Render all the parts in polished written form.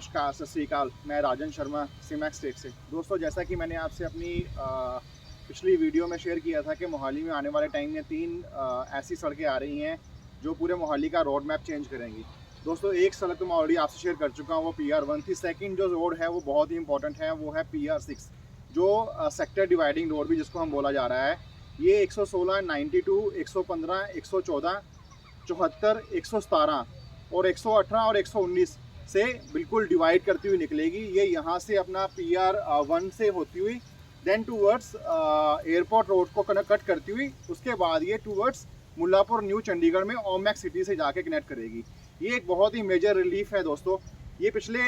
नमस्कार, सत श्री अकाल। मैं राजन शर्मा सीमैक्स स्टेट से। दोस्तों, जैसा कि मैंने आपसे अपनी पिछली वीडियो में शेयर किया था कि मोहाली में आने वाले टाइम में 3 ऐसी सड़कें आ रही हैं जो पूरे मोहाली का रोड मैप चेंज करेंगी। दोस्तों, एक सड़क तो मैं ऑलरेडी आपसे शेयर कर चुका हूँ, वो PR1 थी। सेकंड जो रोड है वो बहुत ही इंपॉर्टेंट है, वो है PR6, जो सेक्टर डिवाइडिंग रोड भी जिसको हम बोला जा रहा है। ये 116, 92, 115, 114, 74, 117 और 118 और 119 से बिल्कुल डिवाइड करती हुई निकलेगी। ये यहाँ से अपना PR1 से होती हुई देन टूवर्ड्स एयरपोर्ट रोड को कट करती हुई, उसके बाद ये टूवर्ड्स मुल्लापुर न्यू चंडीगढ़ में ओमैक्स सिटी से जाके कनेक्ट करेगी। ये एक बहुत ही मेजर रिलीफ है दोस्तों। ये पिछले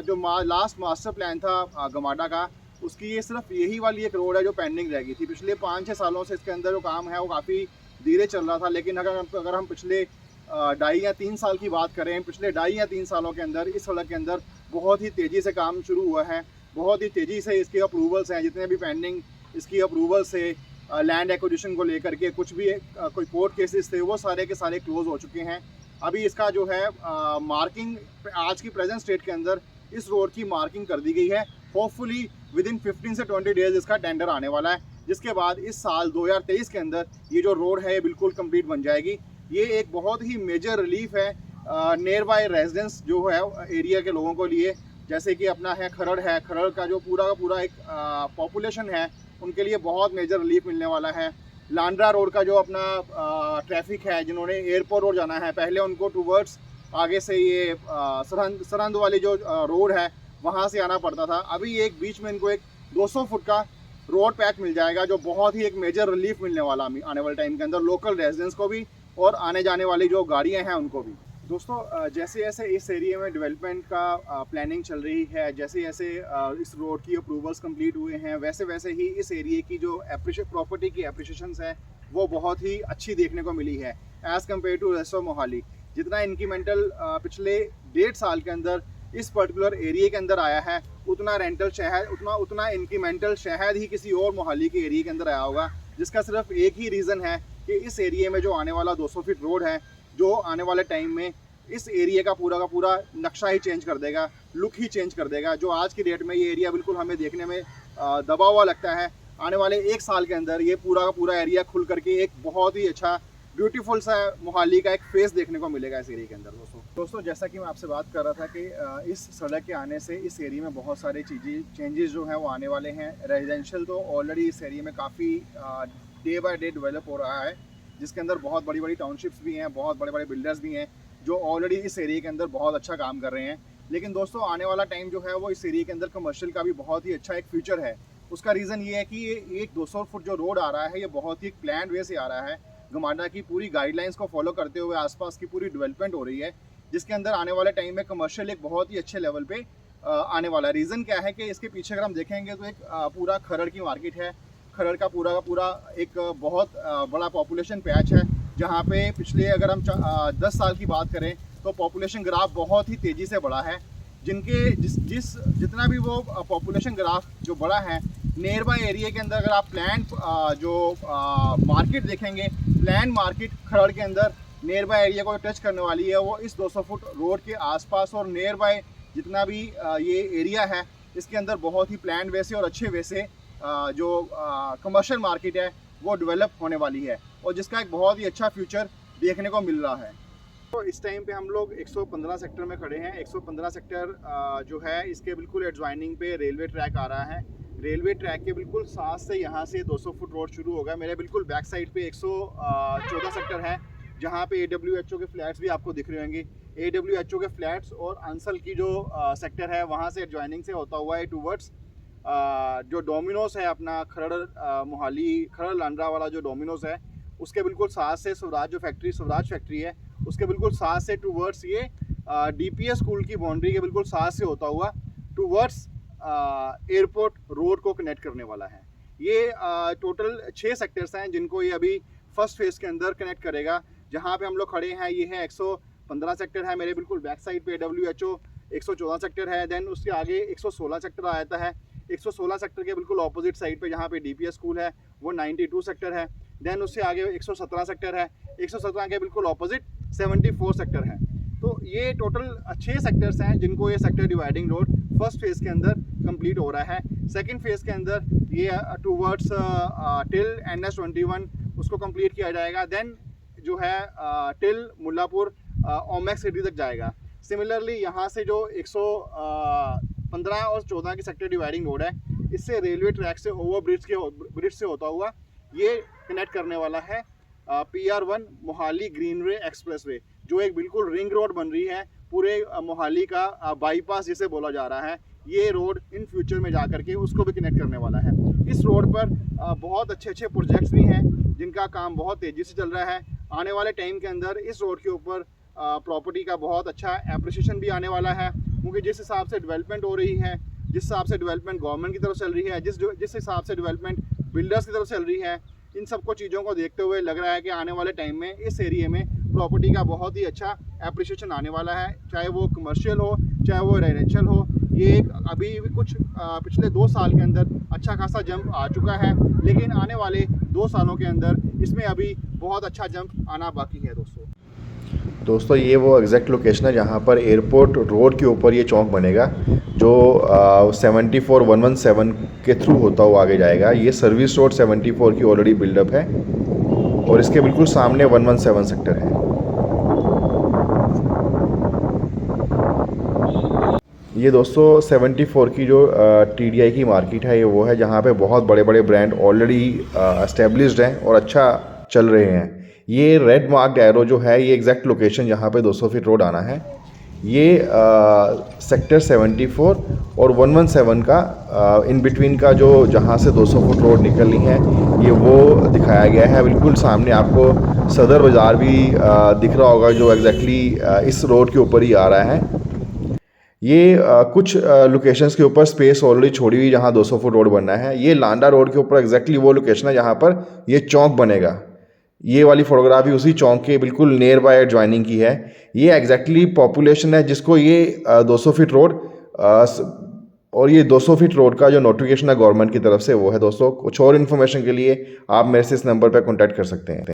जो लास्ट मास्टर प्लान था गमाडा का, उसकी ये सिर्फ यही वाली एक रोड है जो पेंडिंग रह गई थी। पिछले 5-6 सालों से इसके अंदर जो काम है वो काफ़ी धीरे चल रहा था, लेकिन अगर हम पिछले 2.5 या 3 साल की बात करें, पिछले 2.5 या 3 सालों के अंदर इस सड़क के अंदर बहुत ही तेज़ी से काम शुरू हुआ है। बहुत ही तेज़ी से इसके अप्रूवल्स हैं, जितने भी पेंडिंग इसकी अप्रूवल्स है लैंड एक्विजिशन को लेकर के, कुछ भी कोई कोर्ट केसेस थे, वो सारे के सारे क्लोज हो चुके हैं। अभी इसका जो है मार्किंग आज की प्रेजेंट स्टेट के अंदर इस रोड की मार्किंग कर दी गई है। होपफुली विद इन 15 से 20 डेज इसका टेंडर आने वाला है, जिसके बाद इस साल 2023 के अंदर ये जो रोड है बिल्कुल कंप्लीट बन जाएगी। ये एक बहुत ही मेजर रिलीफ है नियर बाय रेजिडेंस जो है एरिया के लोगों को लिए। जैसे कि अपना है खरड़ का जो पूरा का पूरा एक पॉपुलेशन है, उनके लिए बहुत मेजर रिलीफ मिलने वाला है। लांड्रा रोड का जो अपना ट्रैफिक है, जिन्होंने एयरपोर्ट रोड जाना है, पहले उनको टूवर्ड्स आगे से ये सरहंद वाली जो रोड है वहाँ से आना पड़ता था। अभी एक बीच में इनको एक 200 फुट का रोड पैच मिल जाएगा, जो बहुत ही एक मेजर रिलीफ मिलने वाला आने वाले टाइम के अंदर लोकल रेजिडेंट्स को भी और आने जाने वाली जो गाड़ियां हैं उनको भी। दोस्तों, जैसे जैसे इस एरिया में डेवलपमेंट का प्लानिंग चल रही है, जैसे जैसे इस रोड की अप्रूवल्स कंप्लीट हुए हैं, वैसे वैसे ही इस एरिया की जो प्रॉपर्टी की एप्रिशिएशंस है वो बहुत ही अच्छी देखने को मिली है as compare to rest of Mohali. जितना इंक्रीमेंटल पिछले 1.5 साल के अंदर इस पर्टिकुलर एरिया के अंदर आया है, उतना रेंटल शहर उतना इंक्रीमेंटल शायद ही किसी और मोहाली के एरिया के अंदर आया होगा। जिसका सिर्फ एक ही रीज़न है कि इस एरिया में जो आने वाला 200 फीट रोड है, जो आने वाले टाइम में इस एरिया का पूरा नक्शा ही चेंज कर देगा, लुक ही चेंज कर देगा। जो आज की डेट में ये एरिया बिल्कुल हमें देखने में दबा हुआ लगता है, आने वाले 1 साल के अंदर ये पूरा का पूरा एरिया खुल करके एक बहुत ही अच्छा ब्यूटीफुल सा मोहाली का एक फेस देखने को मिलेगा इस एरिया के अंदर। दोस्तों, जैसा कि मैं आपसे बात कर रहा था कि इस सड़क के आने से इस एरिया में बहुत सारे चेंजेस जो हैं वो आने वाले हैं। रेजिडेंशियल तो ऑलरेडी इस एरिया में काफ़ी डे बाय डे डेवलप हो रहा है, जिसके अंदर बहुत बड़ी बड़ी टाउनशिप्स भी हैं, बहुत बड़े बड़े बिल्डर्स भी हैं जो ऑलरेडी इस एरिया के अंदर बहुत अच्छा काम कर रहे हैं। लेकिन दोस्तों, आने वाला टाइम जो है वो इस एरिया के अंदर कमर्शियल का भी बहुत ही अच्छा एक फ्यूचर है। उसका रीज़न ये है कि ये एक 200 फुट जो रोड आ रहा है, ये बहुत ही प्लान वे से आ रहा है। गमाडा की पूरी गाइडलाइंस को फॉलो करते हुए आसपास की पूरी डेवलपमेंट हो रही है, जिसके अंदर आने वाले टाइम में कमर्शियल एक बहुत ही अच्छे लेवल पे आने वाला है। रीज़न क्या है कि इसके पीछे अगर हम देखेंगे तो एक पूरा खरड़ की मार्केट है। खरड़ का पूरा एक बहुत बड़ा पॉपुलेशन पैच है, जहाँ पे पिछले अगर हम 10 साल की बात करें तो पॉपुलेशन ग्राफ बहुत ही तेज़ी से बढ़ा है। जितना भी वो पॉपुलेशन ग्राफ जो बढ़ा है, नियर बाय एरिया के अंदर अगर आप प्लान मार्केट देखेंगे, प्लान मार्केट खरड़ के अंदर नियर बाय एरिया को टच करने वाली है, वो इस 200 फुट रोड के आसपास और नियर बाय जितना भी ये एरिया है, इसके अंदर बहुत ही प्लान वे से और अच्छे वे से जो कमर्शियल मार्केट है वो डेवलप होने वाली है, और जिसका एक बहुत ही अच्छा फ्यूचर देखने को मिल रहा है। तो इस टाइम पे हम लोग 115 सेक्टर में खड़े हैं। 115 सेक्टर जो है इसके बिल्कुल एडजॉइनिंग पे रेलवे ट्रैक आ रहा है। रेलवे ट्रैक के बिल्कुल साथ से यहाँ से 200 फुट रोड शुरू होगा। मेरे बिल्कुल बैक साइड पे 114 सेक्टर है, जहाँ पे AWHO के फ्लैट्स भी आपको दिख रहे होंगे। AWHO के फ्लैट्स और अंसल की जो सेक्टर है वहाँ से एडजॉइनिंग से होता हुआ है टूवर्ड्स जो डोमिनोज है अपना खरड़ मोहाली खरड़ लांड्रा वाला जो डोमिनोज है, उसके बिल्कुल साथ से स्वराज फैक्ट्री है, उसके बिल्कुल साथ से टूवर्ड्स ये DPS स्कूल की बाउंड्री के बिल्कुल साथ से होता हुआ टूवर्ड्स एयरपोर्ट रोड को कनेक्ट करने वाला है। ये टोटल 6 सेक्टर्स हैं जिनको ये अभी फर्स्ट फेज़ के अंदर कनेक्ट करेगा। जहाँ पे हम लोग खड़े हैं ये है 115 सेक्टर है, मेरे बिल्कुल बैक साइड पे AWHO 114 सेक्टर है। देन उसके आगे 116 सेक्टर आ जाता है। 116 सेक्टर के बिल्कुल ऑपोजिट साइड पे जहाँ पे DPS स्कूल है वो 92 सेक्टर है। देन उससे आगे 117 सेक्टर है, 117 के बिल्कुल ऑपोजिट 74 सेक्टर है। तो ये टोटल 6 सेक्टर्स हैं जिनको ये sector dividing road first phase के अंदर कंप्लीट हो रहा है। सेकंड फेज़ के अंदर ये टूवर्ड्स टिल NH21 उसको कंप्लीट किया जाएगा। देन जो है टिल मुल्लापुर ओमेक्स सिटी तक जाएगा। सिमिलरली यहाँ से जो 115 और 14 की सेक्टर डिवाइडिंग रोड है, इससे रेलवे ट्रैक से ओवर ब्रिज से होता हुआ ये कनेक्ट करने वाला है PR1 मोहाली ग्रीनवे एक्सप्रेसवे, जो एक बिल्कुल रिंग रोड बन रही है पूरे मोहाली का बाईपास जिसे बोला जा रहा है। ये रोड इन फ्यूचर में जा करके उसको भी कनेक्ट करने वाला है। इस रोड पर बहुत अच्छे प्रोजेक्ट्स भी हैं जिनका काम बहुत तेज़ी से चल रहा है। आने वाले टाइम के अंदर इस रोड के ऊपर प्रॉपर्टी का बहुत अच्छा एप्रिसिएशन भी आने वाला है, क्योंकि जिस हिसाब से डेवलपमेंट हो रही है, जिस हिसाब से डेवलपमेंट गवर्नमेंट की तरफ चल रही है, जिस हिसाब से डेवलपमेंट बिल्डर्स की तरफ चल रही है, इन सबको चीज़ों को देखते हुए लग रहा है कि आने वाले टाइम में इस एरिए में प्रॉपर्टी का बहुत ही अच्छा एप्रिसिएशन आने वाला है, चाहे वो कमर्शियल हो चाहे वो रेजिडेंशियल हो। ये एक अभी कुछ पिछले 2 साल के अंदर अच्छा खासा जंप आ चुका है, लेकिन आने वाले 2 सालों के अंदर इसमें अभी बहुत अच्छा जंप आना बाकी है। दोस्तों ये वो एग्जैक्ट लोकेशन है जहाँ पर एयरपोर्ट रोड के ऊपर ये चौक बनेगा, जो 74117 के थ्रू होता हुआ आगे जाएगा। ये सर्विस रोड 74 की ऑलरेडी बिल्डअप है और इसके बिल्कुल सामने 117 सेक्टर है। ये दोस्तों 74 की जो TDI की मार्केट है, ये वो है जहाँ पे बहुत बड़े बड़े ब्रांड ऑलरेडी एस्टेब्लिश्ड हैं और अच्छा चल रहे हैं। ये रेड मार्क्ड एरो जो है, ये एग्जैक्ट लोकेशन जहाँ पे 200 फीट रोड आना है, ये सेक्टर 74 और 117 का इन बिटवीन का जो जहाँ से 200 फुट रोड निकलनी है, ये वो दिखाया गया है। बिल्कुल सामने आपको सदर बाज़ार भी दिख रहा होगा, जो एग्जैक्टली इस रोड के ऊपर ही आ रहा है। ये कुछ लोकेशंस के ऊपर स्पेस ऑलरेडी छोड़ी हुई जहाँ 200 फुट रोड बनना है। ये लांडा रोड के ऊपर एग्जैक्टली वो लोकेशन है जहाँ पर ये चौक बनेगा। ये वाली फोटोग्राफी उसी चौक के बिल्कुल नियर बाय एडजॉइनिंग की है। ये एग्जैक्टली पॉपुलेशन है जिसको ये 200 फीट रोड और ये 200 फीट रोड का जो नोटिफिकेशन है गवर्नमेंट की तरफ से, वो है। दोस्तों कुछ और इन्फॉर्मेशन के लिए आप मेरे से इस नंबर पर कॉन्टैक्ट कर सकते हैं।